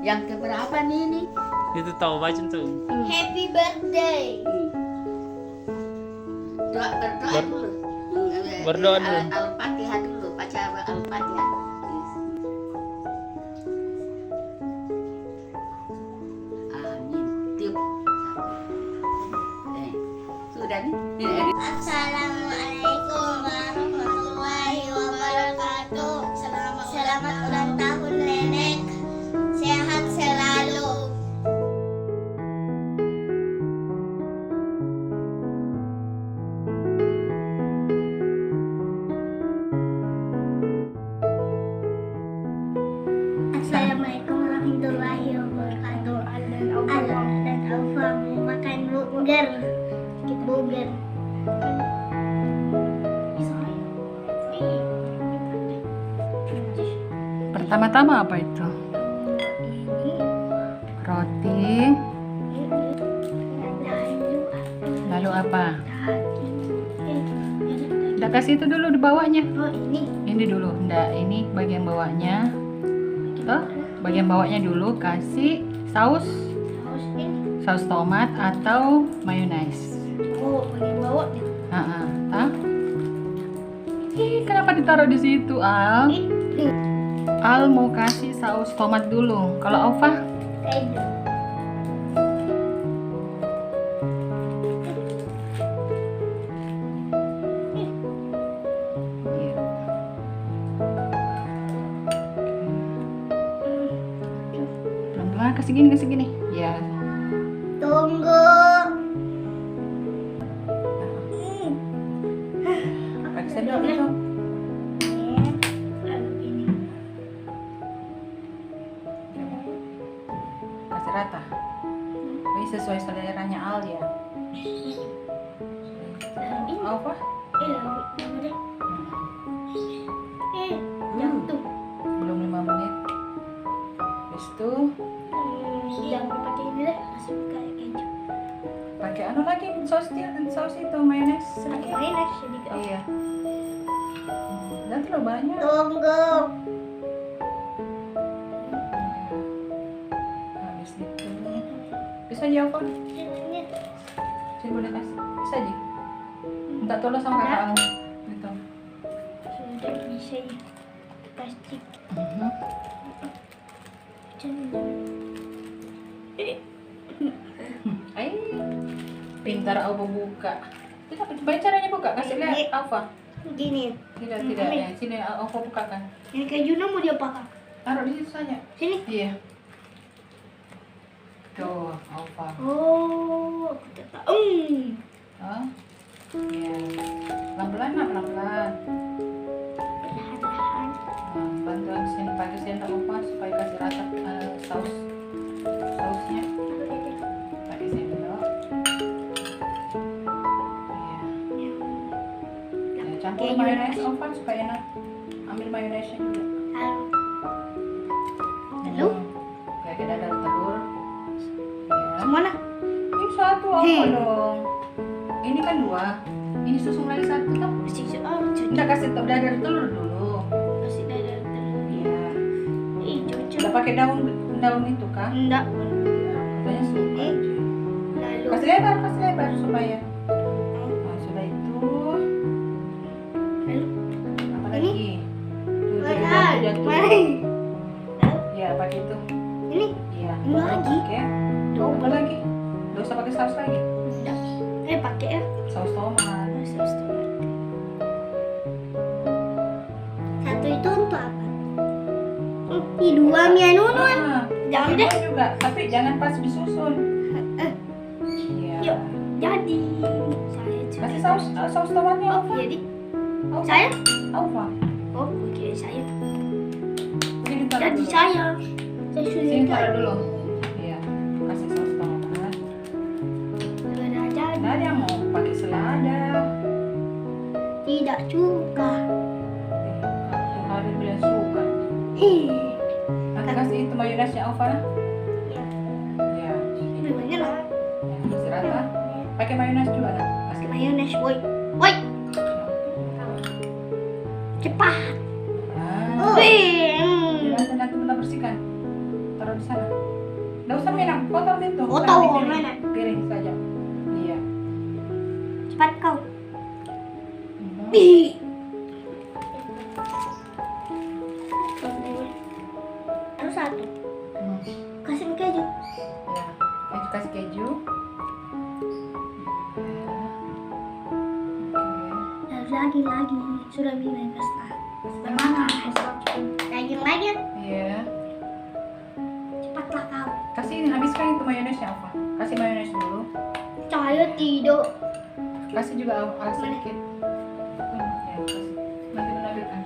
Yang keberapa nih ini? Itu tahu baca tuh. Happy birthday. Berdoa dulu. Berdoa dulu. Al-Fatihah dulu, baca Al-Fatihah. Amin. Tiup. Sudah nih. Assalamualaikum warahmatullahi wabarakatuh. Selamat ulang tahun nenek. Sehat selalu. Assalamualaikum warahmatullahi wabarakatuh. Alan dan Alfa mau makan burger. Burger. Pertama-tama apa itu? Roti. Lalu apa? Nggak kasih itu dulu di bawahnya. Oh ini. Ini dulu. Nggak, ini bagian bawahnya. Tuh, bagian bawahnya dulu kasih saus. Saus ini. Saus tomat atau mayonaise. Oh bagian bawah. Ih, kenapa ditaruh di situ, Al? Al mau kasih saus tomat dulu. Kalau Alfa? Keju. Iya. Pelan-pelan kasih gini. Ya. Tunggu. Pakai sendok itu. Lalu ini. Kasih rata. Ini sesuai seleranya Al ya. Lalu ini. Alfa? Lalu deh. Jatuh. Belum 5 menit. Habis itu Jangan pakai ini deh. Masih kayak keju. pakai anu lagi saus itu mayonaise Pakai sedikit. mayonnaise sedikit. Iya. Dan terlalu banyak. Tunggu. Habis itu bisa aja apa? Ini. Sini boleh kasih. Bisa aja. Minta tolong sama kakak kamu. Gitu. Sudah bisa ya. Plastik. Ay, pintar aku buka. Kita coba caranya buka. Kasih lihat apa? Gini. Tidak. Ambil. Ya, sini aku bukakan. Ini kejunya mau diapakan? Taruh di situ saja. Sini. Iya. Tuh, Alfa. Oh, aku tak tahu. Hah? Iya. Pelan-pelan nak, pelan-pelan. Perlahan-lahan. Nah, bantuan sini pakai sendok Alfa supaya kasih rata sausnya. Pakai sendok. Iya. Ya, campur mayonaise Alfa supaya enak. Ambil mayonaise juga. Lalu? Kayak kita ada telur. Ya. Mana? Ini satu apa dong? Ini kan 2. Ini susung lagi satu toh. Masih Enggak kasih dadar telur dulu. Masih ada telur. Iya. Ih, cocok. Udah pakai daun itu kan? Enggak. Katanya suka. Lalu. Kasih lebar supaya. Nah, sudah itu. Lalu. Apa lagi? Tuh, Mana? jatuh. Mana? Iya, pakai itu. Ini. Iya. Ini lagi? Pakai. Apa lagi? Enggak usah pakai saus lagi. Enggak. Pakai ya. Saus tomat. Saus tomat. Satu itu untuk apa? Ini 2 mie nunun. Ah, Jangan pakai deh. dua juga, tapi jangan pas disusun. Iya. Yuk. Jadi. Saya Kasih saus tomatnya apa? Jadi. Alfa. Saya? Alfa. Oh, oke saya. Sini taruh Jadi dulu. saya. Saya sudah Sini taruh dulu. Iya. Kasih saus tomat. Sudah jadi. Nah, ada yang mau pakai selada. Tidak suka. Kalau hari bilang suka. Nanti kasih itu mayonaise-nya Alfa. Ya. Iya. Memangnya lah. Ya, kasih rata. Pakai mayonaise juga nak. Kasih Mayonnaise, boy. Boy. Cepat. Nah, Wih. nanti benar bersihkan. taruh di sana. Nggak usah minum, kotor itu. Kotor, Taruh di piring. mana? Piring saja. Iya. Cepat kau. Hmm. Ih. Harus satu. Hmm. Kasih keju. Ya, ini kasih keju. Ya. Oke. Harus lagi. Sudah bilang pasta. Mana? Lagi. Iya. Cepatlah kau. Kasih ini, habiskan itu mayonesnya apa? Kasih mayones dulu. Saya tidak. Kasih juga sedikit. Ya, kasih. Nanti menambahkan.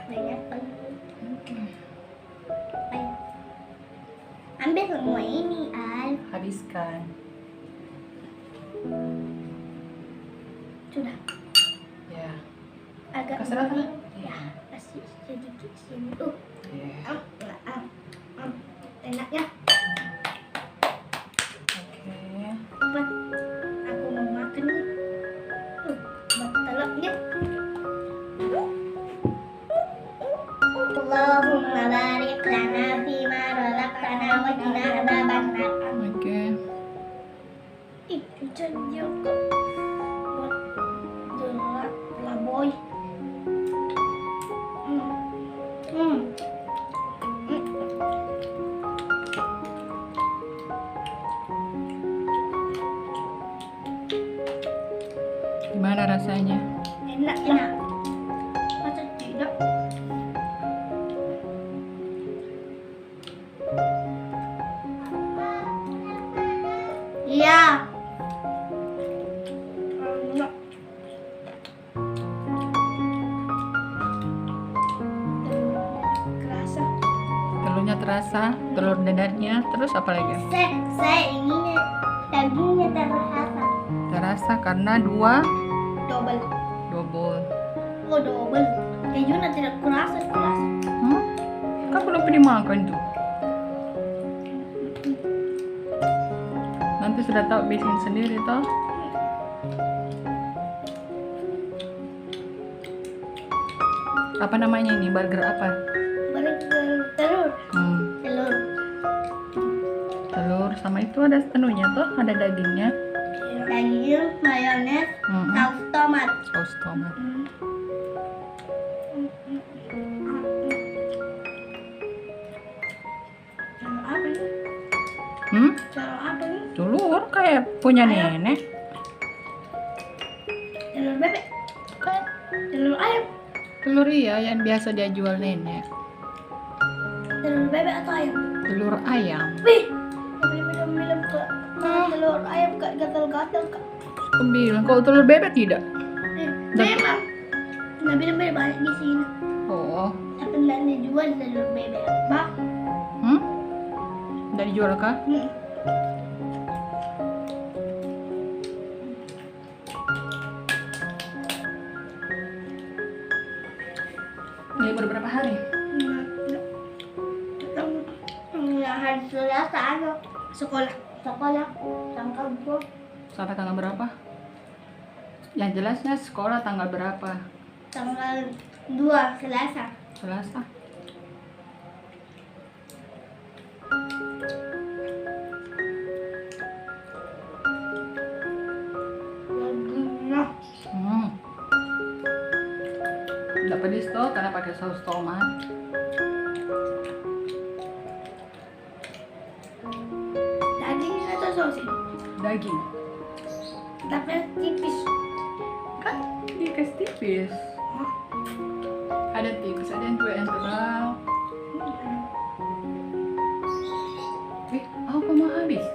Banyak banget. Oke. Ayo. Ambil semua ini, Al. Habiskan. Sudah. Ya. Agak Kasih rata? begini. Iya. Kasih sedikit sini. Iya. Enak ya. Oke. Cepat. Aku mau makan nih. Buat telurnya. Allahumma barik lana fima razaqtana wa qina adzabannar. Oke. Ih, hujan juga. Buat jelak lah boy. Gimana rasanya? Enak. Masa tidak? Iya. Enak. Kerasa. Telurnya terasa, telur dadarnya, terus apa lagi? Saya ingin dagingnya terasa. Terasa karena dua Double. double. Oh, double. Kejunya tidak kerasa. Kan belum pernah makan tuh. Nanti sudah tahu bikin sendiri toh. Apa namanya ini? Burger apa? Telur. Telur sama itu ada sepenuhnya toh, ada dagingnya. Daging, mayones, saus tomat. Saus tomat. Cara apa ini? Cara apa ini? Telur kayak punya nenek. Telur bebek. Telur ayam. Telur iya yang biasa dia jual nenek. Telur bebek atau ayam? Telur ayam. Wih, bilang ke telur ayam kak gatal-gatal kak. Aku bilang kalau telur bebek tidak. Memang. Nabi bebek banyak di sini. Oh, Tapi nggak dijual telur bebek. Bah. Nggak dijual kah? Ini baru berapa hari? Hari Selasa ada sekolah tanggal 2. Sampai tanggal berapa? Yang jelasnya sekolah tanggal berapa? Tanggal 2 Selasa. Selasa. Nah, Nggak pedis toh karena pakai saus tomat. daging atau sosis? Daging. Tapi tipis. Kan dikasih tipis. Ada tipis, ada yang juga yang tebal. Apa mau habis?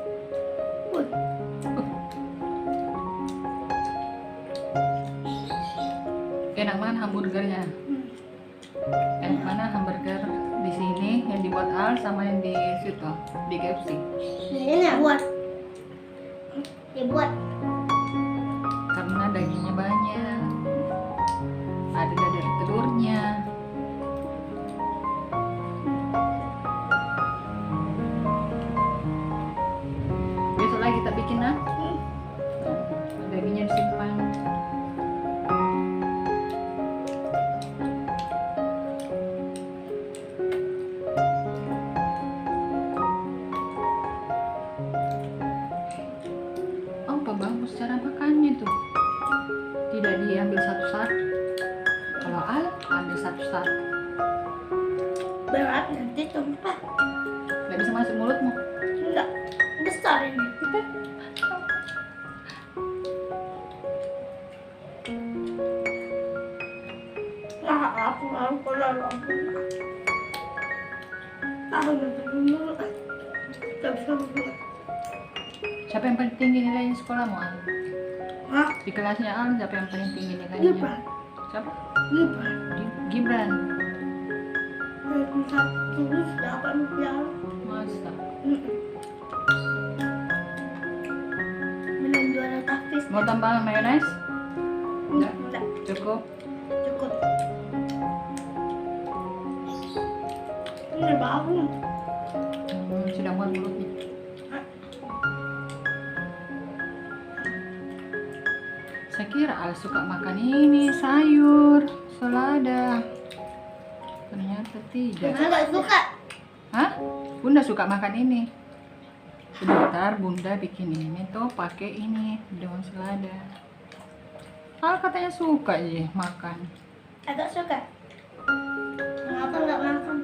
Wih, Enak mana hamburgernya? Enak mana hamburger di sini yang dibuat Al sama yang di situ di KFC? ini nggak buat. Dibuat. Karena dagingnya banyak, ada dadar telurnya. Besok lagi kita bikin dagingnya disimpan. bagus cara makannya tuh. Tidak diambil satu-satu. Kalau Al ambil satu-satu. Berat nanti tumpah. Nggak bisa masuk mulutmu. Enggak. Besar ini. Nah, aku lalu aku nggak bisa buat. Siapa yang paling tinggi nilainya sekolahmu, Al? Hah? Di kelasnya Al siapa yang paling tinggi nilainya? Gibran. Siapa? Gibran. Gibran. 180. Masa? Menang juara tahfiz. Mau tambah mayones? Enggak. Enggak. Cukup. Cukup. Ini bagus. Sudah muat mulutnya. Saya kira Al suka makan ini sayur, selada. Ternyata tidak. Enggak suka. Hah? Bunda suka makan ini. Sebentar Bunda bikin ini tuh pakai ini daun selada. Al katanya suka aja makan. Agak suka. Kenapa enggak makan?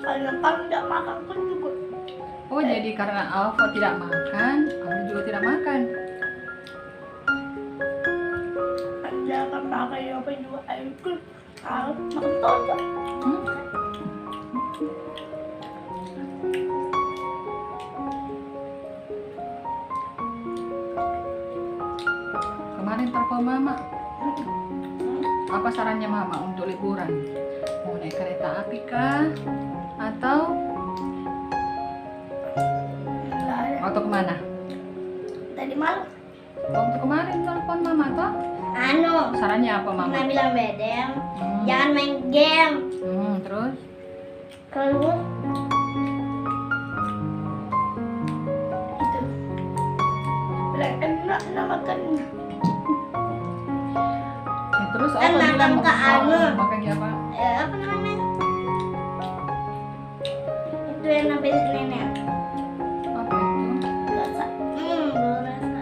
Kalau enggak makan pun cukup. Oh jadi karena Alfa tidak makan, Al juga tidak makan. Dia akan pakai apa juga itu. Kalau makan Hmm? Kemarin telepon Mama. Apa sarannya Mama untuk liburan? Mau naik kereta api kah? Atau kemana? tadi malam. Waktu kemarin telepon Mama toh? Anu, Sarannya apa Mama? Mama bilang bedem, Hmm. jangan main game. Terus? Kalau itu, bilang enak makan. Terus Kan apa bilang makan ke anu. makan dia apa? Apa namanya? Itu yang habis nenek. Apa itu? Rasa, belum rasa.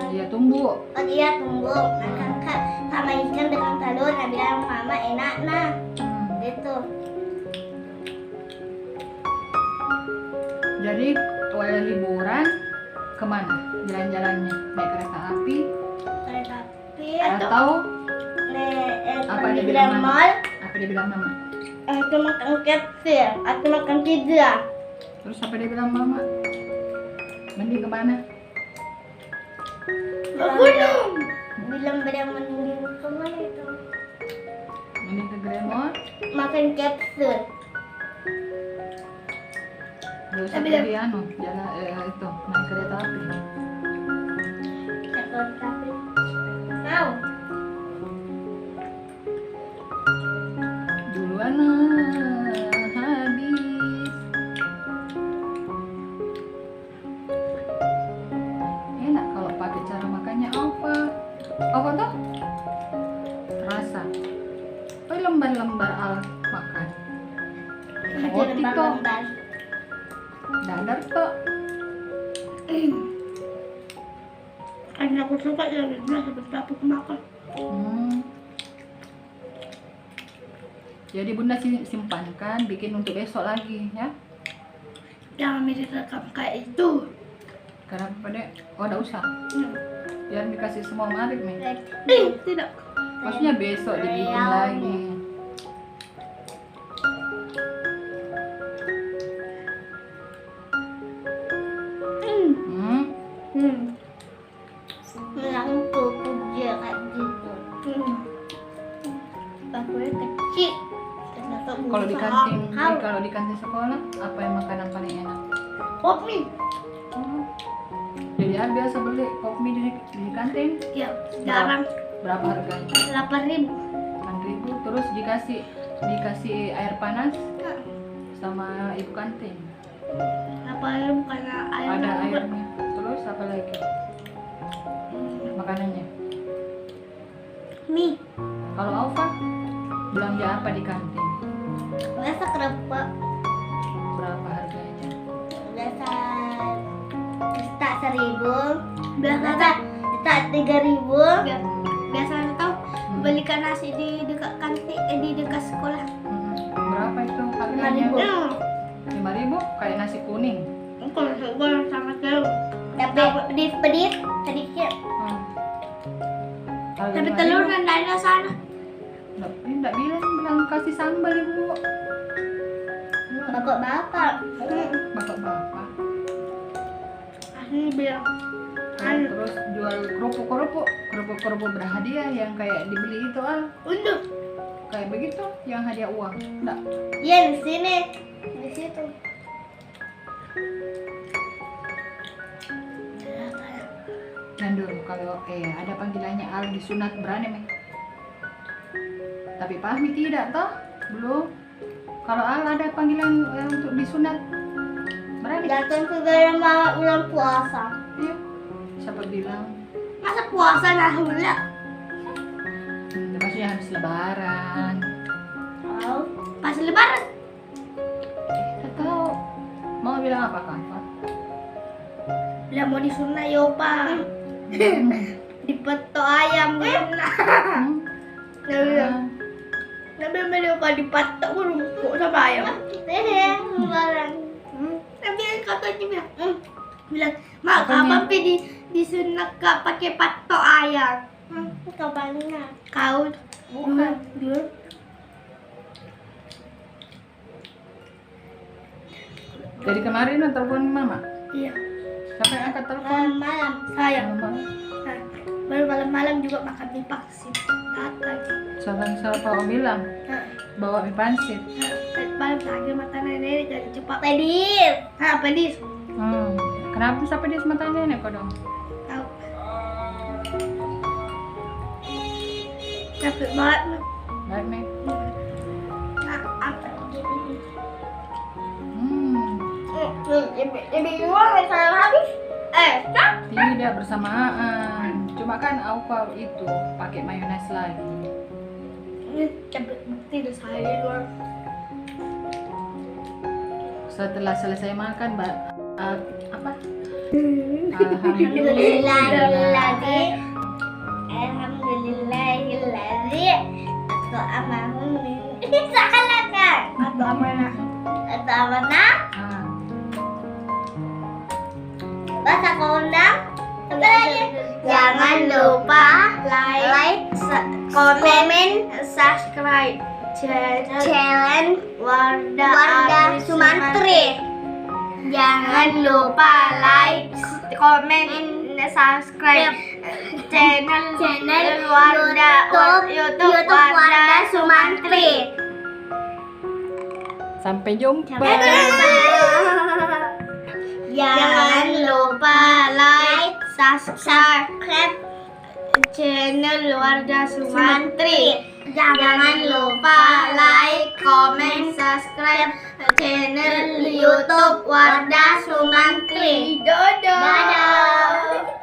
Dia tumbuh. Oh iya tunggu, makan kak sama ikan dengan telur. Nah bilang mama enak nah, gitu. Jadi kalau liburan kemana? Jalan-jalannya naik kereta api Kereta api atau apa dia bilang di Mama? mall. Apa dia bilang Mama? Aku makan KFC, aku makan pizza. Terus apa dia bilang Mama? Mending kemana? Gunung. Bilang beda mending kemana itu? Mending ke Grand Mall? Makan KFC. Gak usah Tapi pergi anu, jalan itu naik kereta api. Kereta api. Mau? Duluan habis. Enak kalau pakai cara makannya apa? Apa tuh? Rasa. Oh lembar-lembar Al makan. Masih Oh, Tito. lembar-lembar. Dadar kok. Karena aku suka ya, seperti aku makan. Jadi Bunda simpankan, bikin untuk besok lagi ya. Jangan mirip rekam kayak itu. Karena pada udah usah. Biar dikasih semua Marif nih. Tidak. Maksudnya besok dibikin lagi. Melangkuk kerja kayak gitu. Bakunya kecil. Ternyata Kalau di besar. kantin, Kau kalau di kantin sekolah, apa yang makanan paling enak? kopi. Jadi Al biasa beli kopi di kantin. Ya, sekarang Berapa harganya? 8.000. 8.000. Terus dikasih air panas sama ibu kantin. 8.000 karena air Ada hangat. airnya. Terus apa lagi? Makanannya. Mie. Kalau Alfa belanja apa di kantin? Biasa kerupuk. Berapa harganya? Biasa Biasa kita 3.000. Biasanya tau belikan nasi di dekat kantin, di dekat sekolah. Berapa itu harganya? 5.000. 5.000 kayak nasi kuning. Kalau gue sama telur. Tapi pedis sedikit. Harga Tapi 5.000. telur kan dari sana. Ini enggak bilang kasih sambal Ibu. Bapak-bapak. Bapak-bapak. Ini bilang. Terus jual kerupuk berhadiah yang kayak dibeli itu Untuk. kayak begitu yang hadiah uang. Enggak. Iya di sini. Di situ. Dan dulu kalau ada panggilannya Al disunat berani Meh. Tapi Fahmi tidak toh? Belum. Kalau Al ada panggilan untuk disunat berani. Datang ke gaya mama bulan puasa. Iya. Siapa bilang? Masa puasa alhamdulillah. Maksudnya habis lebaran. Oh, pas lebaran. Atau mau bilang apa kan? Bila mau disunat yo pak. Dipeto ayam benar. Nabi beliau kalau dipatok rumput sama ayam. Lebaran. Nabi katanya bilang, mak kapan disunat kak pakai patok ayam? Kapannya? Kau bukan dulu. Jadi kemarin telepon Mama. Iya. Siapa yang angkat telepon? Malam saya. Malam. Baru malam-malam juga makan mie pangsit. Datang. Siapa Om bilang? Bawa mie pangsit. Malam lagi makan nenek jadi cepat. Pedis. Pedis. Kenapa sampai dia semata nenek kok dong? Tahu. Capek banget. Baik Meh. Lebih luar saya habis. Tidak bersamaan. Cuma kan Aupa itu pakai mayones lagi. Tidak saya di luar. Setelah selesai makan, apa? Alhamdulillahilladzi at'amahum min salah kan? Atau amanah? Bahasa kondang. Apa lagi? Jangan lupa like, komen, subscribe channel Wardah Sumantri. Jangan lupa like, komen, subscribe channel YouTube Wardah Sumantri. Sampai jumpa. Jangan lupa like, subscribe channel Wardah Sumantri. Jangan lupa like, comment, subscribe channel YouTube Wardah Sumantri. Dadah.